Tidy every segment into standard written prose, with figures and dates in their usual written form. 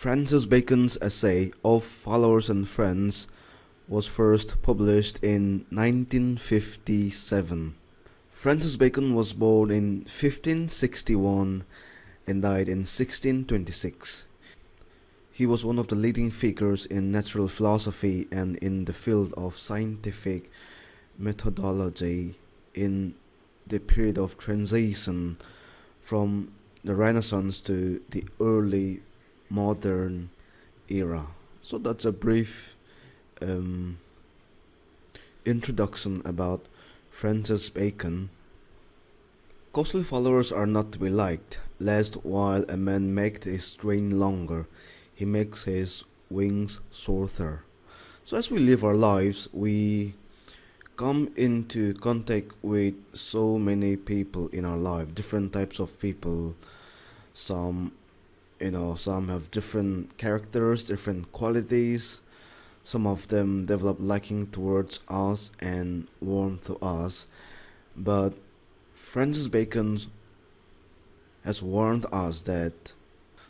Francis Bacon's essay Of Followers and Friends was first published in 1957. Francis Bacon was born in 1561 and died in 1626. He was one of the leading figures in natural philosophy and in the field of scientific methodology in the period of transition from the Renaissance to the early modern era. So that's a brief introduction about Francis Bacon. Costly followers are not to be liked, lest while a man makes his train longer, he makes his wings shorter. So as we live our lives, we come into contact with so many people in our life, different types of people. Some have different characters, different qualities. Some of them develop liking towards us and warm to us. But Francis Bacon has warned us that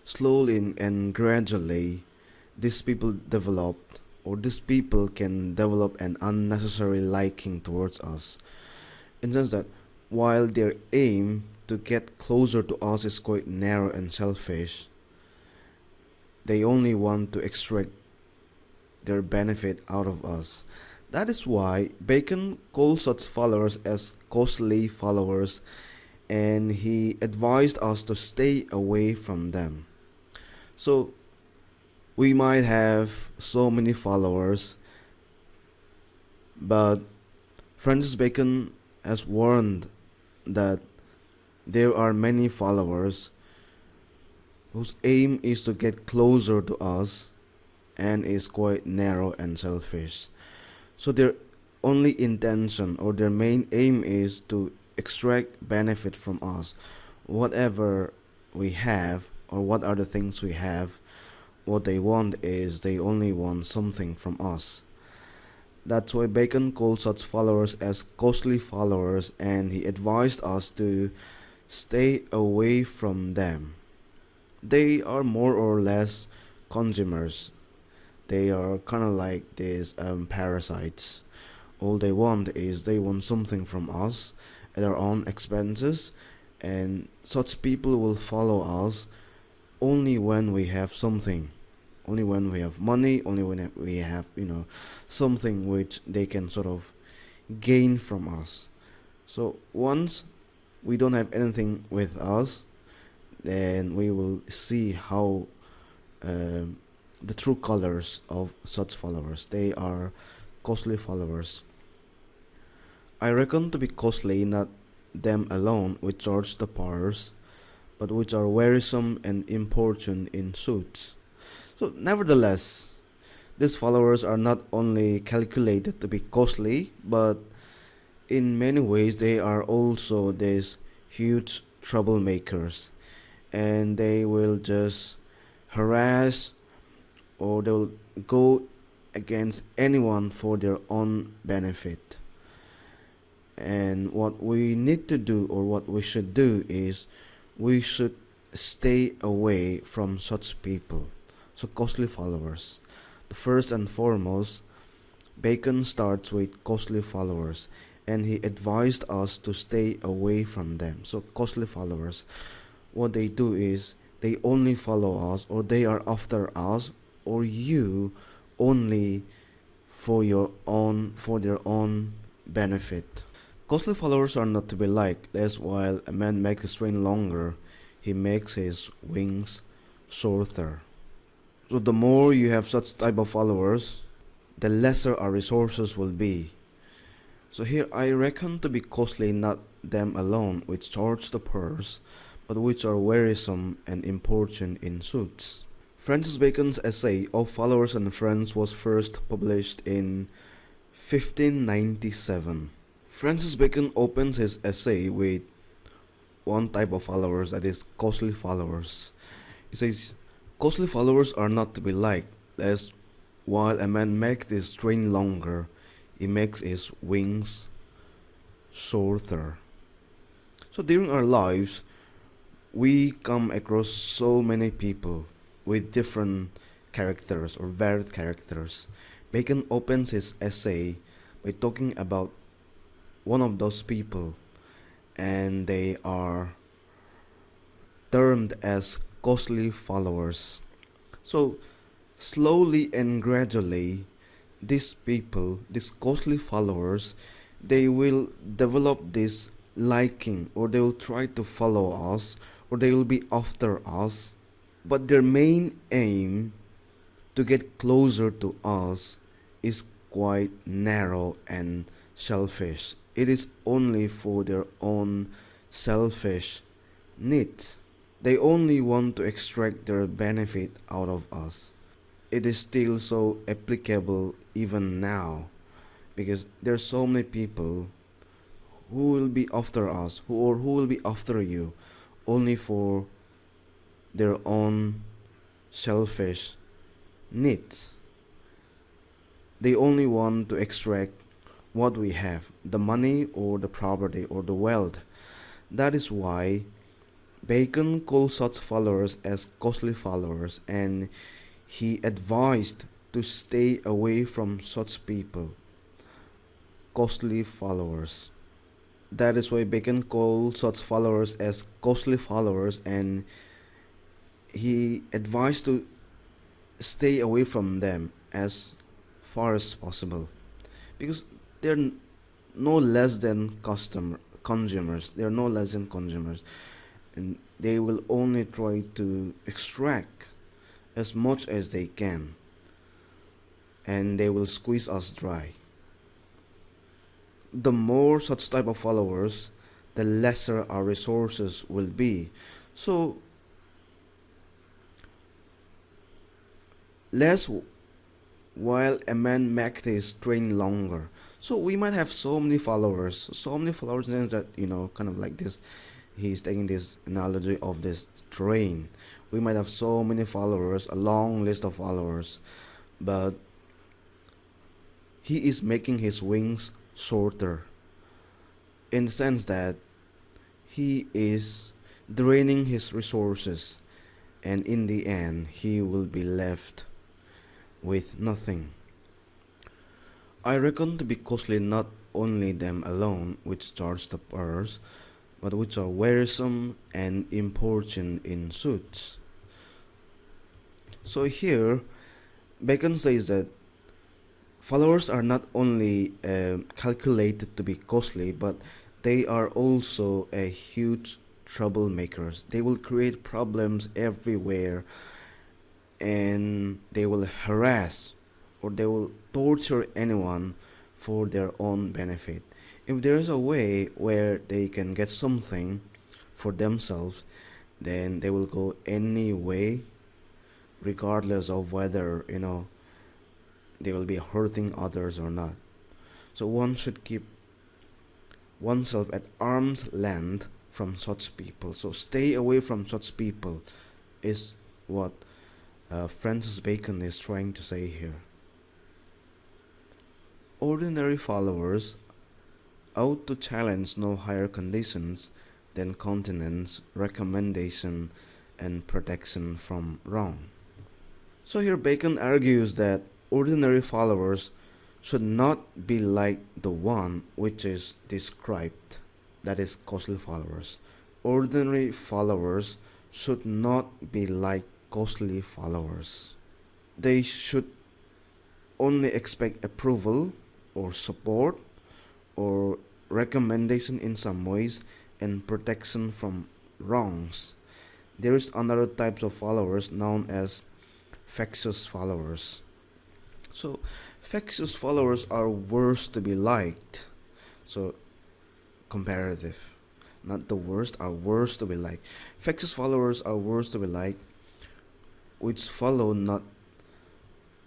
slowly and gradually these people can develop an unnecessary liking towards us. In the sense that while their aim to get closer to us is quite narrow and selfish, they only want to extract their benefit out of us. That is why Bacon calls such followers as costly followers, and he advised us to stay away from them. So we might have so many followers, but Francis Bacon has warned that there are many followers whose aim is to get closer to us and is quite narrow and selfish. So their only intention or their main aim is to extract benefit from us. Whatever we have or what are the things we have, what they want is they only want something from us. That's why Bacon called such followers as costly followers, and he advised us to stay away from them. They are more or less consumers. They are kind of like these parasites. All they want is they want something from us at their own expenses, and such people will follow us only when we have something, only when we have money, only when we have something which they can sort of gain from us. So once we don't have anything with us, then we will see how the true colors of such followers. They are costly followers. I reckon to be costly not them alone which charge the powers, but which are wearisome and importune in suits. So nevertheless, these followers are not only calculated to be costly, but in many ways they are also these huge troublemakers, and they will just harass or they will go against anyone for their own benefit. And what we need to do or what we should do is we should stay away from such people. So costly followers. The first and foremost, Bacon starts with costly followers, and he advised us to stay away from them. So costly followers, what they do is they only follow us, or they are after us or you only for their own benefit. Costly followers are not to be liked, lest while a man makes his train longer, he makes his wings shorter. So the more you have such type of followers, the lesser our resources will be. So here I reckon to be costly not them alone which charge the purse, but which are wearisome and importune in suits. Francis Bacon's essay Of Followers and Friends was first published in 1597. Francis Bacon opens his essay with one type of followers, that is costly followers. He says, costly followers are not to be liked, lest while a man makes his train longer, he makes his wings shorter. So during our lives, we come across so many people with different characters or varied characters. Bacon opens his essay by talking about one of those people, and they are termed as costly followers. So, slowly and gradually, these people, these costly followers, they will develop this liking, or they will try to follow us, or they will be after us. But their main aim to get closer to us is quite narrow and selfish. It is only for their own selfish needs. They only want to extract their benefit out of us. It is still so applicable even now, because there are so many people who will be after us, who will be after you only for their own selfish needs. They only want to extract what we have, the money or the property or the wealth. That is why Bacon called such followers as costly followers, and he advised to stay away from such people, costly followers. That is why Bacon called such followers as costly followers, and he advised to stay away from them as far as possible, because they're no less than consumers. They're no less than consumers, and they will only try to extract as much as they can, and they will squeeze us dry. The more such type of followers, the lesser our resources will be. So less while a man makes his train longer. So we might have so many followers in the sense that, kind of like this. He's taking this analogy of this train. We might have so many followers, a long list of followers, but he is making his wings shorter, in the sense that he is draining his resources, and in the end he will be left with nothing. I reckon to be costly not only them alone which charge the purse, but which are wearisome and important in suits. So here, Bacon says that followers are not only calculated to be costly, but they are also a huge troublemakers. They will create problems everywhere, and they will harass or they will torture anyone for their own benefit. If there is a way where they can get something for themselves, then they will go any way, regardless of whether they will be hurting others or not. So one should keep oneself at arm's length from such people. So stay away from such people is what Francis Bacon is trying to say here. Ordinary followers ought to challenge no higher conditions than continence, recommendation, and protection from wrong. So here Bacon argues that ordinary followers should not be like the one which is described, that is, costly followers. Ordinary followers should not be like costly followers. They should only expect approval or support or recommendation in some ways and protection from wrongs. There is another types of followers known as factious followers. So factious followers are worse to be liked. So comparative, not the worst, are worse to be liked. Factious followers are worse to be liked, which follow not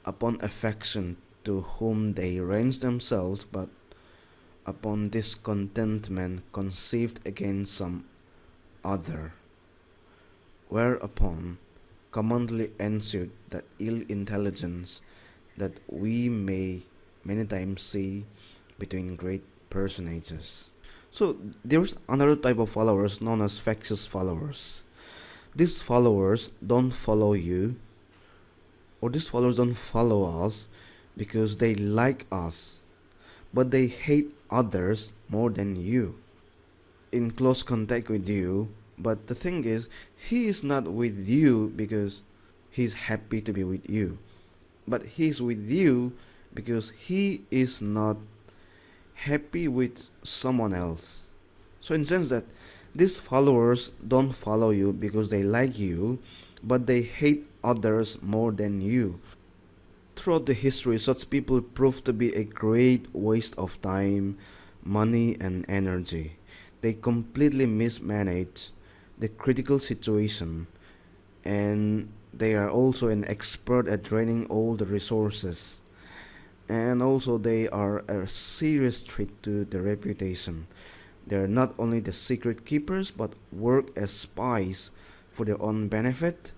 upon affection to whom they range themselves, but upon discontentment conceived against some other, whereupon commonly ensued that ill intelligence that we may many times see between great personages. So there's another type of followers known as factious followers. These followers don't follow you or these followers don't follow us because they like us, but they hate others more than you, in close contact with you. But the thing is, he is not with you because he's happy to be with you, but he's with you because he is not happy with someone else. So in sense that these followers don't follow you because they like you, but they hate others more than you. Throughout the history, such people prove to be a great waste of time, money, and energy. They completely mismanage the critical situation, and they are also an expert at draining all the resources. And also, they are a serious threat to the reputation. They are not only the secret keepers but work as spies for their own benefit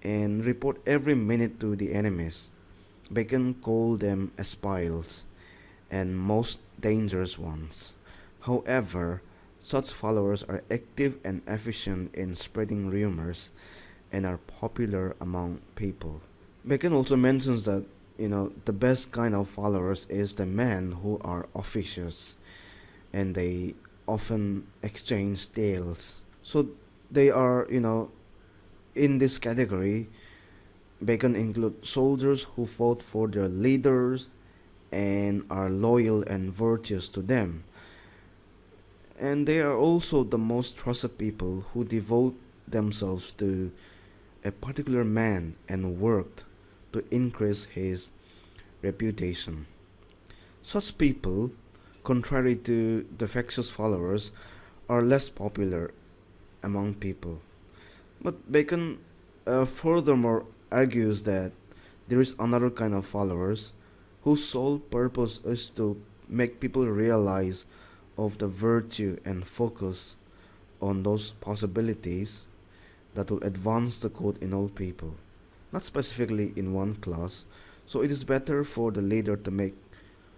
and report every minute to the enemies. Bacon called them espials, and most dangerous ones. However, such followers are active and efficient in spreading rumors and are popular among people. Bacon also mentions that the best kind of followers is the men who are officious and they often exchange tales. So they are, in this category. Bacon include soldiers who fought for their leaders and are loyal and virtuous to them. And they are also the most trusted people who devote themselves to a particular man and worked to increase his reputation. Such people, contrary to the factious followers, are less popular among people. But Bacon furthermore argues that there is another kind of followers whose sole purpose is to make people realize of the virtue and focus on those possibilities that will advance the code in all people, not specifically in one class. So it is better for the leader to make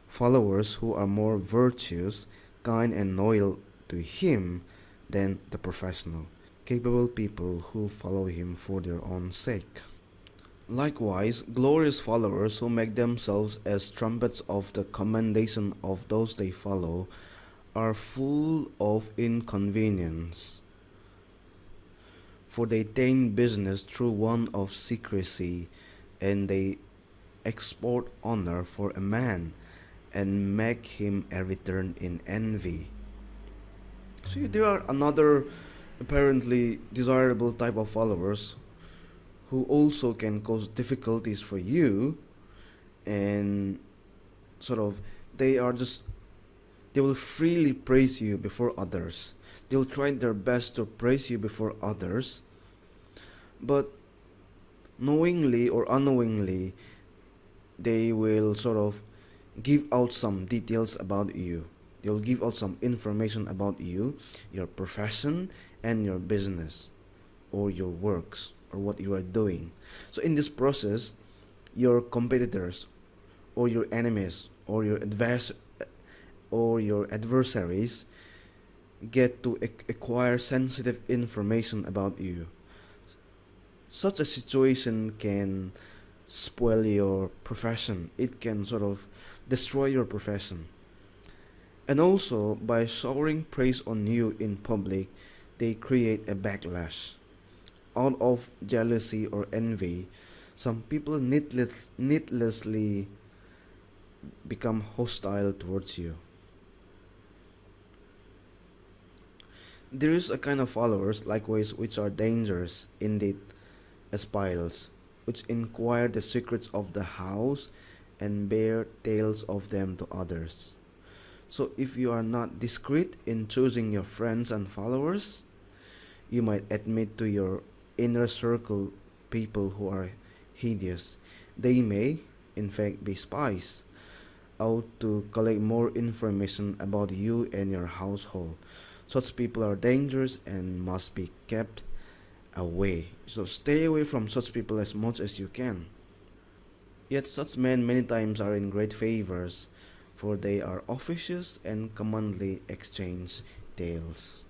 followers who are more virtuous, kind, and loyal to him than the professional, capable people who follow him for their own sake. Likewise, glorious followers who make themselves as trumpets of the commendation of those they follow are full of inconvenience, for they attain business through one of secrecy, and they export honor for a man and make him a return in envy. So there are another apparently desirable type of followers who also can cause difficulties for you, and sort of they are just they will freely praise you before others. They'll try their best to praise you before others, but knowingly or unknowingly they will sort of give out some details about you. They'll give out some information about you, your profession, and your business, or your works, or what you are doing. So in this process, your competitors, or your enemies, or your adversaries get to acquire sensitive information about you. Such a situation can spoil your profession. It can sort of destroy your profession. And also, by showering praise on you in public, they create a backlash. Out of jealousy or envy, some people needlessly become hostile towards you. There is a kind of followers, likewise, which are dangerous indeed, as spies, which inquire the secrets of the house and bear tales of them to others. So if you are not discreet in choosing your friends and followers, you might admit to your inner circle people who are hideous. They may, in fact, be spies, out to collect more information about you and your household. Such people are dangerous and must be kept away. So stay away from such people as much as you can. Yet such men many times are in great favors, for they are officious and commonly exchange tales.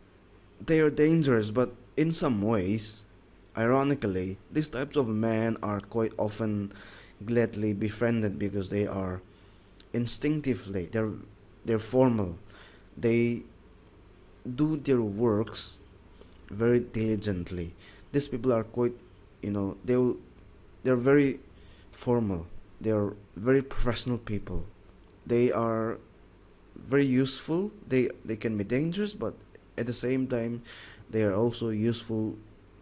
They are dangerous, but in some ways, Ironically, these types of men are quite often gladly befriended because they are instinctively they're formal. They do their works very diligently. These people are quite, they're very formal. They're very professional people. They are very useful. They can be dangerous, but at the same time, they are also useful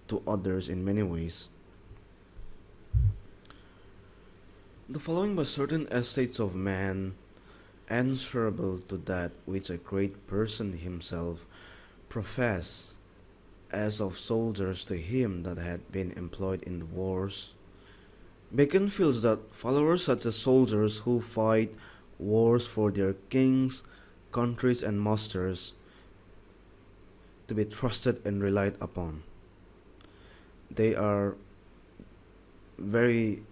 to others in many ways. The following were certain estates of man, answerable to that which a great person himself professed, as of soldiers to him that had been employed in the wars. Bacon feels that followers such as soldiers who fight wars for their kings, countries, and masters to be trusted and relied upon. They are very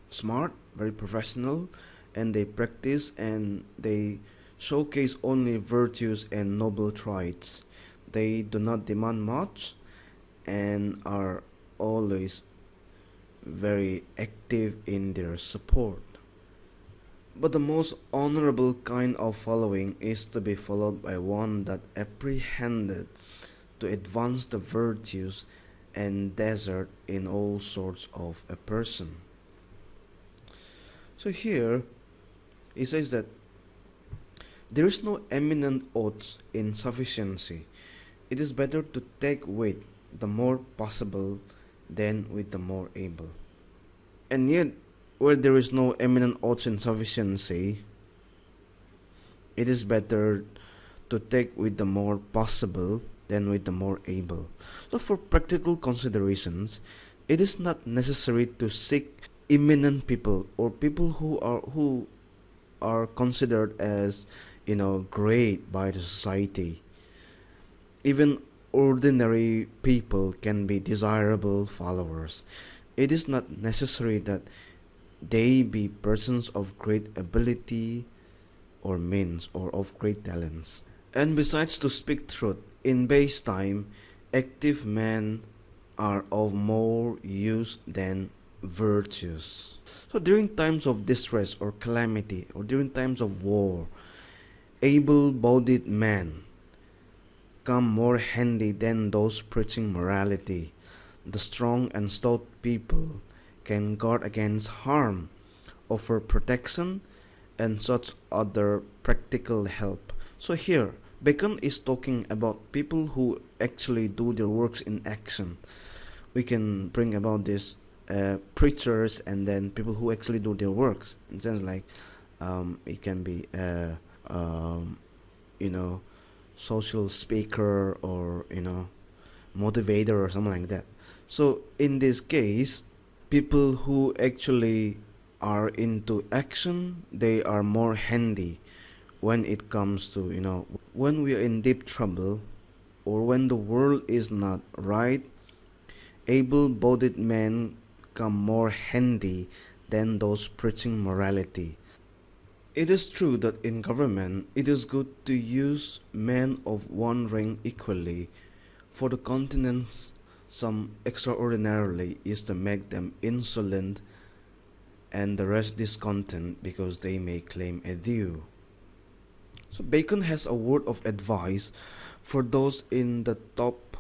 smart, very professional, and they practice and they showcase only virtues and noble traits. They do not demand much and are always very active in their support. But the most honorable kind of following is to be followed by one that apprehended to advance the virtues and desert in all sorts of a person. So here he says that there is no eminent odds in sufficiency. It is better to take with the more possible than with the more able. And yet, where there is no eminent odds in sufficiency, it is better to take with the more possible than with the more able. So, for practical considerations, it is not necessary to seek eminent people or people who are considered as great by the society. Even ordinary people can be desirable followers. It is not necessary that they be persons of great ability or means or of great talents. And besides, to speak truth, in base time, active men are of more use than virtues. So during times of distress or calamity or during times of war, able-bodied men come more handy than those preaching morality. The strong and stout people can guard against harm, offer protection, and such other practical help. So here, Bacon is talking about people who actually do their works in action. We can bring about this preachers and then people who actually do their works. In sense like it can be um, you know social speaker or motivator or something like that. So in this case, people who actually are into action, they are more handy when it comes to when we are in deep trouble or when the world is not right. Able-bodied men come more handy than those preaching morality. It is true that in government it is good to use men of one rank equally. For the continents, some extraordinarily is to make them insolent and the rest discontent because they may claim a due. So Bacon has a word of advice for those in the top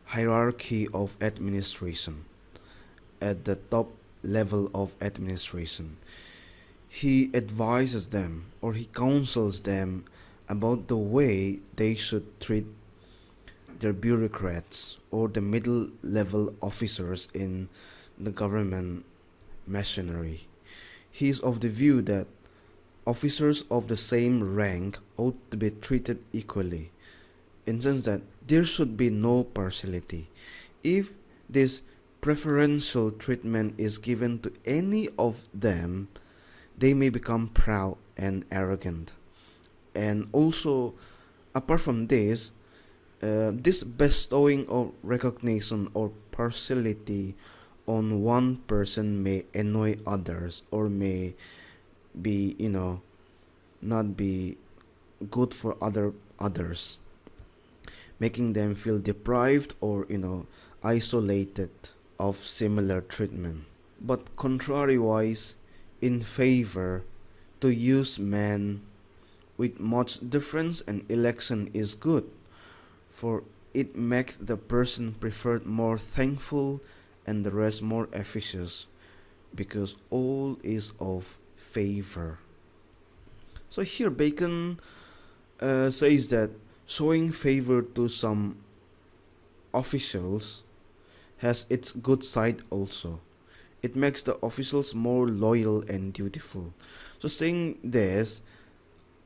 hierarchy of administration, at the top level of administration. He advises them or he counsels them about the way they should treat their bureaucrats or the middle level officers in the government machinery. He is of the view that officers of the same rank ought to be treated equally, in the sense that there should be no partiality. If this preferential treatment is given to any of them, they may become proud and arrogant. And also, apart from this, this bestowing of recognition or partiality on one person may annoy others or may be, not be good for others, making them feel deprived or, isolated of similar treatment, but contrariwise in favor to use men with much difference and election is good, for it makes the person preferred more thankful and the rest more efficacious, because all is of favor. So here Bacon says that showing favor to some officials has its good side also. It makes the officials more loyal and dutiful. So saying this,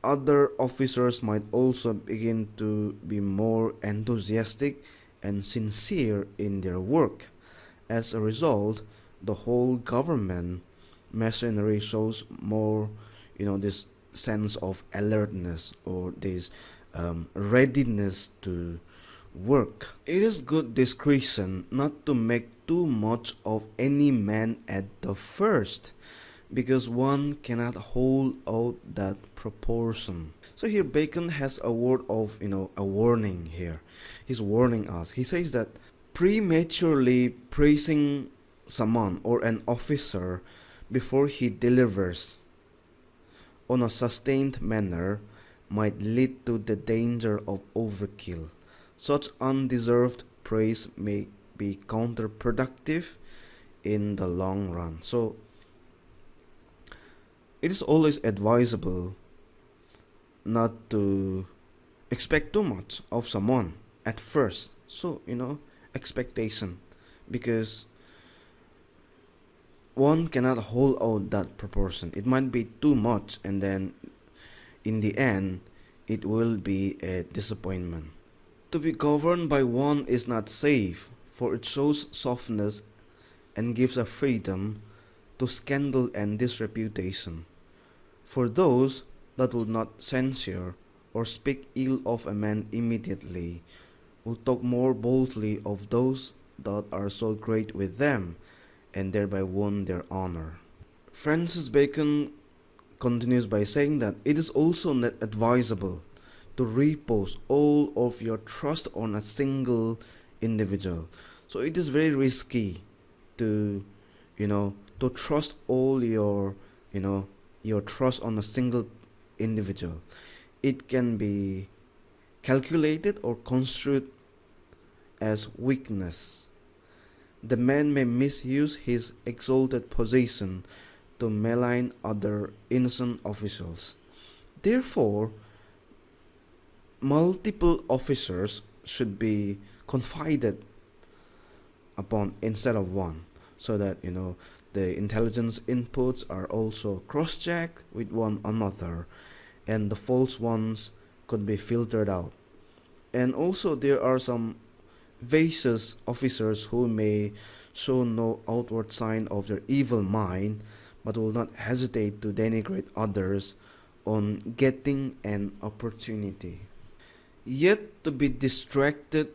other officers might also begin to be more enthusiastic and sincere in their work. As a result, the whole government machinery shows more, this sense of alertness, or this readiness to work. It is good discretion not to make too much of any man at the first, because one cannot hold out that proportion. So here Bacon has a word of, a warning here. He's warning us. He says that prematurely praising someone or an officer before he delivers on a sustained manner might lead to the danger of overkill. Such undeserved praise may be counterproductive in the long run. So it is always advisable not to expect too much of someone at first. So, expectation, because one cannot hold out that proportion. It might be too much, and then in the end, it will be a disappointment. To be governed by one is not safe, for it shows softness and gives a freedom to scandal and disreputation. For those that will not censure or speak ill of a man immediately will talk more boldly of those that are so great with them, and thereby wound their honor. Francis Bacon continues by saying that it is also not advisable to repose all of your trust on a single individual. So it is very risky to, to trust all your trust on a single individual. It can be calculated or construed as weakness. The man may misuse his exalted position to malign other innocent officials. Therefore, multiple officers should be confided upon instead of one, so that the intelligence inputs are also cross-checked with one another, and the false ones could be filtered out. And also there are some vicious officers who may show no outward sign of their evil mind, but will not hesitate to denigrate others on getting an opportunity. Yet to be distracted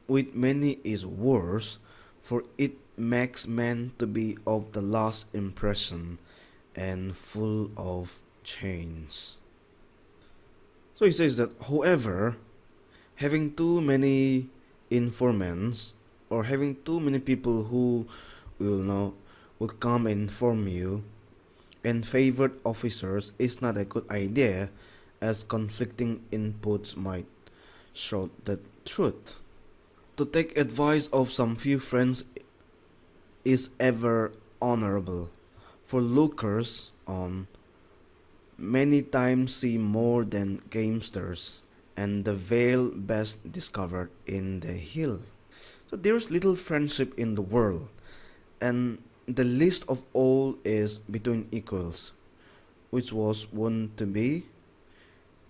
with many is worse, for it makes men to be of the last impression and full of change. So he says that, however, having too many informants, or having too many people who will come and inform you, and favored officers is not a good idea, as conflicting inputs might show the truth. To take advice of some few friends is ever honorable, for lookers on many times see more than gamesters, and the veil best discovered in the hill. So there is little friendship in the world, and the least of all is between equals, which was wont to be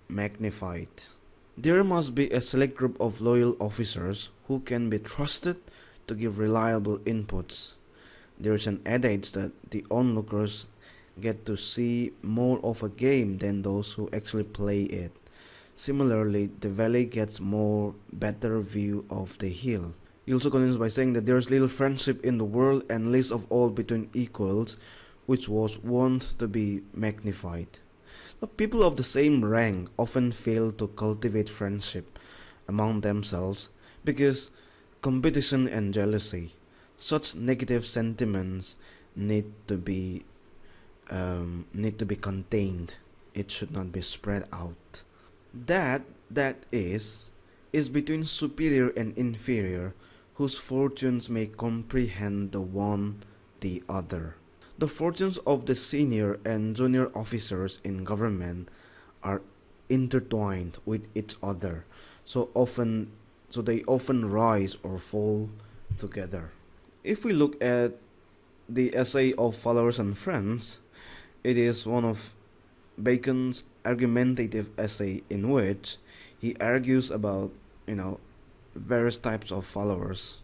magnified. There must be a select group of loyal officers who can be trusted to give reliable inputs. There is an adage that the onlookers get to see more of a game than those who actually play it. Similarly, the valley gets more better view of the hill. He also continues by saying that there is little friendship in the world, and least of all between equals, which was wont to be magnified. The people of the same rank often fail to cultivate friendship among themselves, because competition and jealousy. Such negative sentiments need to be contained. It should not be spread out. That is between superior and inferior, whose fortunes may comprehend the one the other. The fortunes of the senior and junior officers in government are intertwined with each other, so often so they often rise or fall together. If we look at the essay of Followers and Friends, it is one of Bacon's argumentative essay in which he argues about, you know, various types of followers.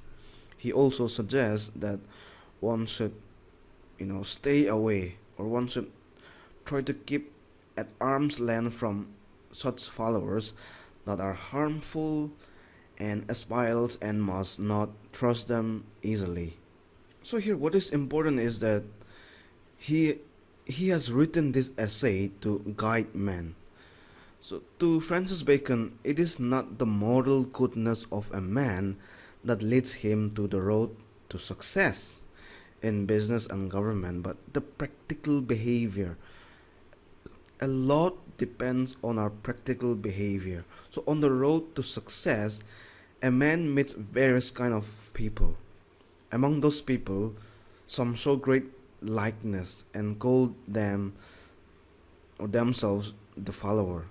He also suggests that one should, stay away, or one should try to keep at arm's length from such followers that are harmful and espials, and must not trust them easily. So here what is important is that he he has written this essay to guide men. So to Francis Bacon, it is not the moral goodness of a man that leads him to the road to success in business and government, but the practical behavior. A lot depends on our practical behavior. So on the road to success, a man meets various kind of people. Among those people, some show great likeness and call them or themselves the follower.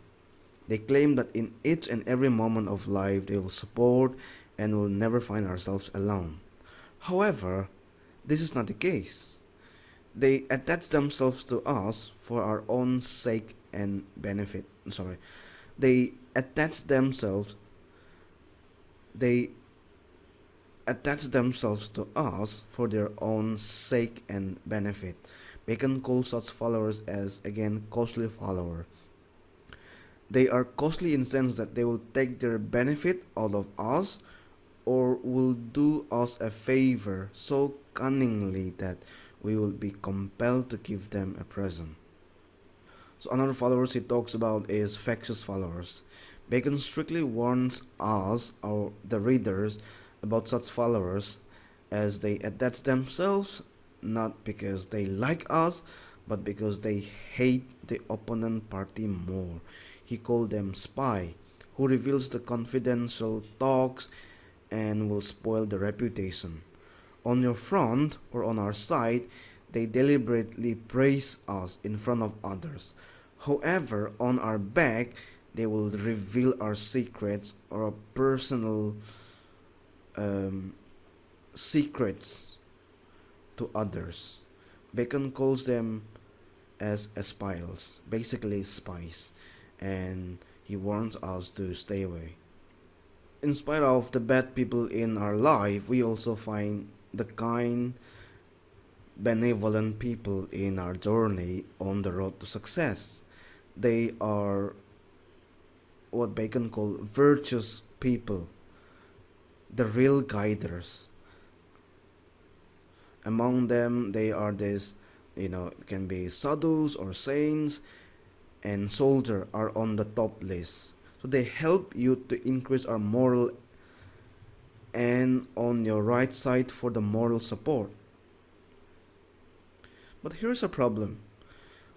They claim that in each and every moment of life they will support and will never find ourselves alone. However, this is not the case. They attach themselves to us for our own sake and benefit. Sorry. They attach themselves they attach themselves to us for their own sake and benefit. Bacon calls such followers as, again, costly follower. They are costly in the sense that they will take their benefit out of us, or will do us a favor so cunningly that we will be compelled to give them a present. So another followers he talks about is factious followers. Bacon strictly warns us, or the readers, about such followers, as they attach themselves not because they like us, but because they hate the opponent party more. He called them spy, who reveals the confidential talks and will spoil the reputation. On your front or on our side, they deliberately praise us in front of others. However, on our back, they will reveal our secrets or our personal secrets to others. Bacon calls them as espials, basically spies, and he warns us to stay away. In spite of the bad people in our life, we also find the kind, benevolent people in our journey on the road to success. They are what Bacon called virtuous people, the real guiders. Among them, they are this, it can be sadhus or saints, and soldier are on the top list. So they help you to increase our moral, and on your right side for the moral support. But here's a problem.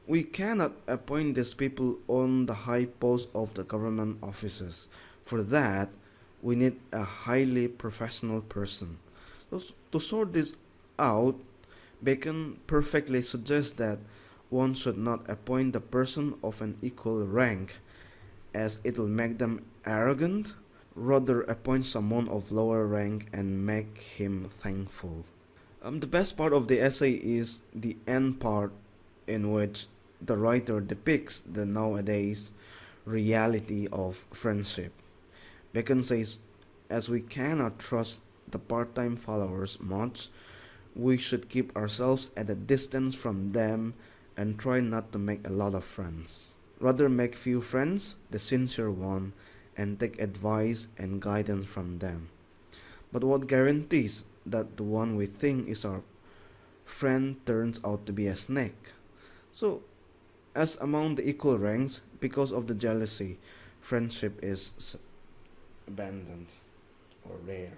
We cannot appoint these people on the high post of the government offices. For that, we need a highly professional person. So to sort this out, Bacon perfectly suggests that one should not appoint the person of an equal rank, as it will make them arrogant. Rather, appoint someone of lower rank and make him thankful. The best part of the essay is the end part, in which the writer depicts the nowadays reality of friendship. Bacon says, as we cannot trust the part-time followers much, we should keep ourselves at a distance from them and try not to make a lot of friends. Rather make few friends, the sincere one, and take advice and guidance from them. But what guarantees that the one we think is our friend turns out to be a snake? So, as among the equal ranks, because of the jealousy, friendship is abandoned or rare.